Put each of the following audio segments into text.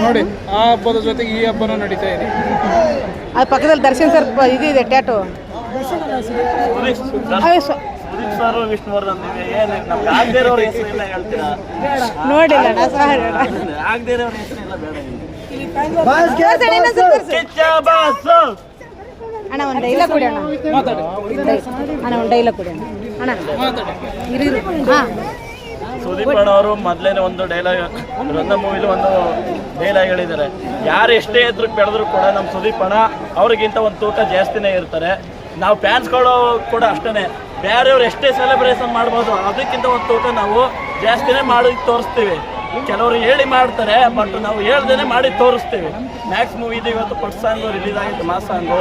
ನೋಡಿ ಆ ಹಬ್ಬದ ಜೊತೆಗೆ ಈ ಹಬ್ಬನೂ ನಡೀತಾ ಇದೆ. ಅದು ಪಕ್ಕದಲ್ಲಿ ದರ್ಶನ್ ಸರ್ ಇದು ಇದೆ ಟ್ಯಾಟು. ವಿಷ್ಣುವರ್ಧನ್ ನೋಡಿಲ್ಲ ಅಣ್ಣ ಒಂದು ಡೈಲಾಗ್ ಕೊಡಿ ಅಣ್ಣ. ಅಣ್ಣ ಒಂದು ಡೈಲಾಗ್ ಕೊಡಿ ಅಣ್ಣ. ಹಾಂ ಸುದೀಪ್ ಅಣ್ಣ ಅವರು ಮೊದಲೇನೆ ಒಂದು ಡೈಲಾಗ್ ರನ್ನ ಮೂವಿಲಿ ಒಂದು ಡೈಲಾಗ್ ಹೇಳಿದ್ದಾರೆ, ಯಾರು ಎಷ್ಟೇ ಎದುರು ಬೆಳೆದ್ರು ಕೂಡ ನಮ್ಮ ಸುದೀಪ್ ಅಣ್ಣ ಅವ್ರಿಗಿಂತ ಒಂದು ತೂಕ ಜಾಸ್ತಿನೇ ಇರ್ತಾರೆ. ನಾವು ಫ್ಯಾನ್ಸ್ಗಳು ಕೂಡ ಅಷ್ಟೇ, ಬೇರೆಯವ್ರು ಎಷ್ಟೇ ಸೆಲೆಬ್ರೇಷನ್ ಮಾಡ್ಬೋದು ಅದಕ್ಕಿಂತ ಒಂದು ತೂಕ ನಾವು ಜಾಸ್ತಿನೇ ಮಾಡಿ ತೋರಿಸ್ತೀವಿ. ಕೆಲವರು ಹೇಳಿ ಮಾಡ್ತಾರೆ, ಬಟ್ ನಾವು ಹೇಳ್ದೇನೆ ಮಾಡಿ ತೋರಿಸ್ತೀವಿ. ಮ್ಯಾಕ್ಸ್ ಮೂವಿದು ಇವತ್ತು ಫಸ್ಟ್ ಸಾಂಗು ರಿಲೀಸ್ ಆಗಿತ್ತು, ಮಾಸ್ ಸಾಂಗು.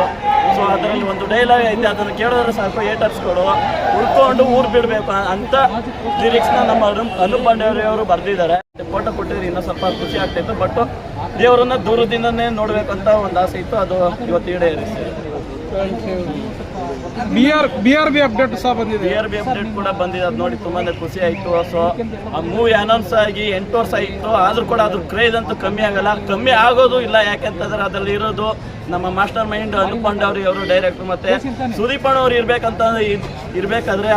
ಸೊ ಅದರಲ್ಲಿ ಒಂದು ಡೈಲಾಗ್ ಐತೆ, ಅದನ್ನು ಕೇಳಿದ್ರೆ ಸಾಕು ಏಟರ್ಸ್ಗಳು ಉಳ್ಕೊಂಡು ಊರು ಬಿಡಬೇಕು ಅಂತ ಲಿರಿಕ್ಸ್ನ ನಮ್ಮ ಅನು ಪಾಂಡೆಯವರು ಬರೆದಿದ್ದಾರೆ. ಫೋಟೋ ಕೊಟ್ಟಿದ್ರೆ ಇನ್ನೂ ಸ್ವಲ್ಪ ಖುಷಿ ಆಗ್ತಾಯಿತ್ತು, ಬಟ್ ದೇವರನ್ನ ದೂರದಿಂದನೇ ನೋಡಬೇಕಂತ ಒಂದು ಆಸೆ ಇತ್ತು, ಅದು ಇವತ್ತು ಈಡೇರಿಸಿ. ಬಿ ಆರ್ ಬಿ ಅಪ್ಡೇಟ್ ಸಹ ಬಂದಿದೆ. BRB ಅಪ್ಡೇಟ್ ಕೂಡ ಬಂದಿದೆ, ಅದು ನೋಡಿ ತುಂಬಾ ಖುಷಿ ಆಯಿತು. ಸೊ ಆ ಮೂವಿ ಅನೌನ್ಸ್ ಆಗಿ 8 ವರ್ಷ ಆಯಿತು, ಆದರೂ ಕೂಡ ಅದ್ರ ಕ್ರೇಜ್ ಅಂತೂ ಕಮ್ಮಿ ಆಗಲ್ಲ, ಕಮ್ಮಿ ಆಗೋದು ಇಲ್ಲ. ಯಾಕೆಂತಂದ್ರೆ ಅದರಲ್ಲಿ ಇರೋದು ನಮ್ಮ ಮಾಸ್ಟರ್ ಮೈಂಡ್ ಅನು ಪಾಂಡೆ ಅವರು ಡೈರೆಕ್ಟರ್, ಮತ್ತೆ ಸುದೀಪ್ ಅಣ್ಣ ಅವ್ರು ಇರ್ಬೇಕಾದ್ರೆ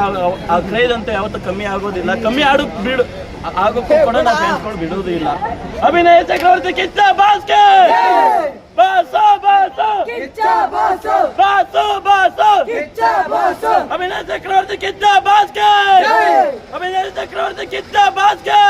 ಆ ಕ್ರೇಜ್ ಅಂತೂ ಯಾವತ್ತೂ ಕಮ್ಮಿ ಆಗೋದಿಲ್ಲ. ಕಮ್ಮಿ ಆಗೋಕ್ಕೂ ಕೂಡ ನಾವು ಫ್ಯಾನ್ಸ್ಗಳು ಬಿಡೋದು ಇಲ್ಲ. ಅಭಿನಯ ಚಕ್ರವರ್ತಿ ಕಿಚ್ಚ ಬಾಸ್ಗೆ ಬಾಸು ಬಾಸು ಬಾಸು ಬಾಸು ಅಭಿನಯ ಚಕ್ರವರ್ತಿ ಕಿಚ್ಚ ಬಾಸ್ಗೆ ಅಭಿನಯ ಚಕ್ರವರ್ತಿ ಕಿಚ್ಚ ಬಾಸ್ಗೆ